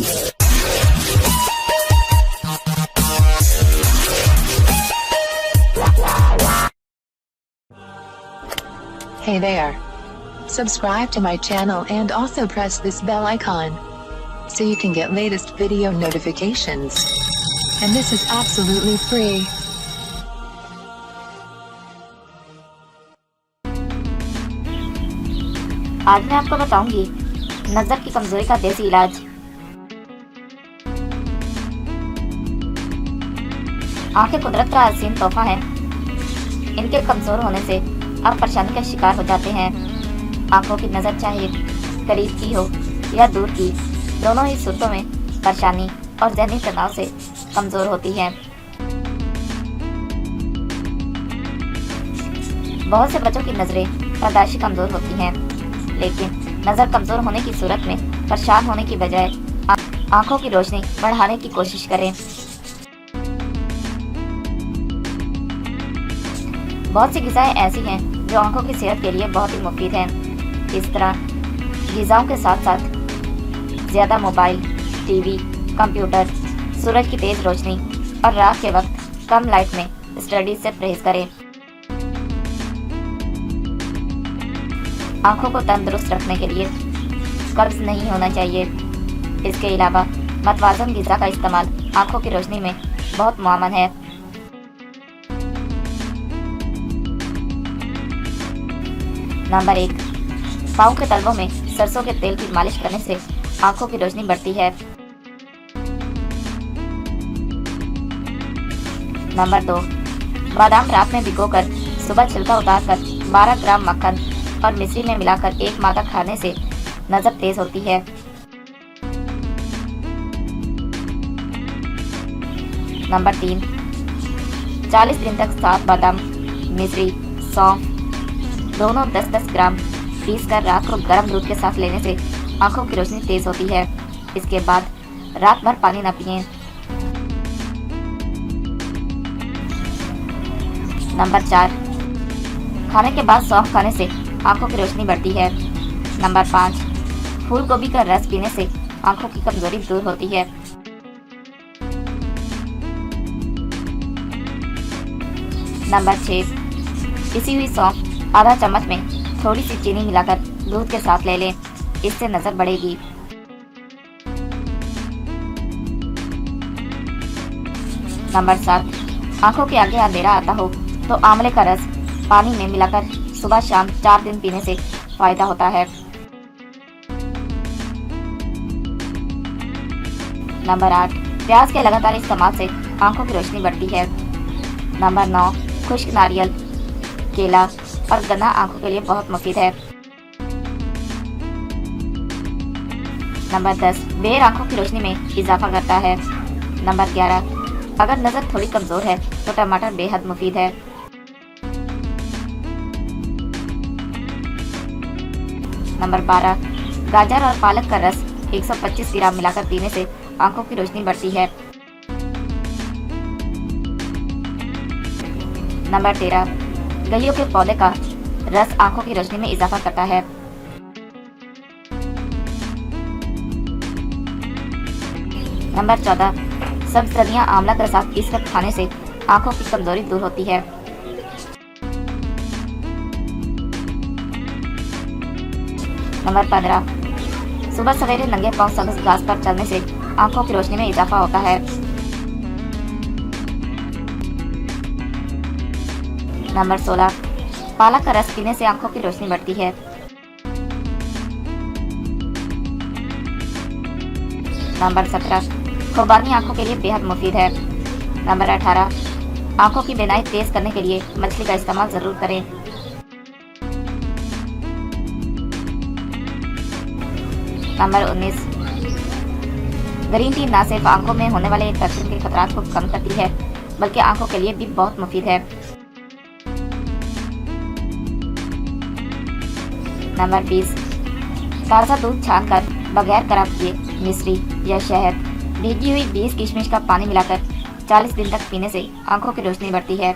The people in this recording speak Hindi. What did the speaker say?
Hey there. Subscribe to my channel and also press this bell icon so you can get latest video notifications. And this is absolutely free. आज मैं आपको बताऊंगी नजर की कमजोरी का देसी इलाज। आंखें कुदरत का हसीन तोहफा है। इनके कमजोर होने से आप परेशानी का शिकार हो जाते हैं। आंखों की नजर चाहे करीब की हो या दूर की, दोनों ही सूरतों में परेशानी और ज़हनी तनाव से कमजोर होती है। बहुत से बच्चों की नजरें पैदाइशी कमजोर होती हैं, लेकिन नजर कमजोर होने की सूरत में परेशान होने की बजाय आंखों की रोशनी बढ़ाने की कोशिश करें। बहुत सी ग़िज़ाएं ऐसी हैं जो आंखों की सेहत के लिए बहुत ही मुफीद हैं। इस तरह ग़िज़ाओं के साथ साथ ज़्यादा मोबाइल, टीवी, कंप्यूटर, सूरज की तेज़ रोशनी और रात के वक्त कम लाइट में स्टडी से परहेज करें। आंखों को तंदुरुस्त रखने के लिए कब्ज़ नहीं होना चाहिए। इसके अलावा मतवाज़न ग़िज़ा का इस्तेमाल आंखों की रोशनी में बहुत मुआवन है। नंबर 1, पाँव के तलवों में सरसों के तेल की मालिश करने से आंखों की रोशनी बढ़ती है। नंबर 2, बादाम रात में भिगोकर सुबह छिलका उतारकर 12 ग्राम मक्खन और मिश्री में मिलाकर 1 माह तक खाने से नजर तेज होती है। नंबर 3, 40 दिन तक 7 बादाम, मिश्री, सौंफ दोनों 10-10 ग्राम पीस कर रात को गर्म दूध के साथ लेने से आंखों की रोशनी तेज होती है। इसके बाद रात भर पानी न पिएं। नंबर 4, खाने के बाद सौंफ खाने से आंखों की रोशनी बढ़ती है। नंबर 5, फूल गोभी का रस पीने से आंखों की कमजोरी दूर होती है। नंबर 6, पिसी हुई सौंफ आधा चम्मच में थोड़ी सी चीनी मिलाकर दूध के साथ ले लें, इससे नजर बढ़ेगी। नंबर 7, आंखों के आगे अंधेरा आता हो तो आंवले का रस पानी में मिलाकर सुबह शाम 4 दिन पीने से फायदा होता है। नंबर 8, प्याज के लगातार इस्तेमाल से आंखों की रोशनी बढ़ती है। नंबर 9, खुश्क नारियल, केला और गन्ना आंखों के लिए बहुत मुफीद है। नंबर 10, बेर आंखों की रोशनी में इजाफा करता है। नंबर 11, अगर नज़र थोड़ी कमज़ोर है तो टमाटर बेहद मुफीद है। नंबर 12, गाजर और पालक का रस 125 ग्राम मिलाकर पीने से आंखों की रोशनी बढ़ती है। नंबर 13, गलियों के पौधे का रस आंखों की रोशनी में इजाफा करता है। नंबर 14, सब्जियां आंवला के साथ पीसकर खाने से आंखों की कमजोरी दूर होती है। नंबर 15, सुबह सवेरे नंगे पांव सब्ज घास पर चलने से आंखों की रोशनी में इजाफा होता है। नंबर 16, पालक का रस पीने से आंखों की रोशनी बढ़ती है। नंबर 17, खुबानी आंखों के लिए बेहद मुफीद है। नंबर 18, आंखों की बीनाई तेज करने के लिए मछली का इस्तेमाल जरूर करें। नंबर 19, ग्रीन टी न सिर्फ आंखों में होने वाले इन्फेक्शन के खतरात को कम करती है, बल्कि आंखों के लिए भी बहुत मुफीद है। नंबर 20, ताज़ा दूध छानकर बगैर खराब किए मिश्री या शहद, भीगी हुई 20 किशमिश का पानी मिलाकर 40 दिन तक पीने से आंखों की रोशनी बढ़ती है।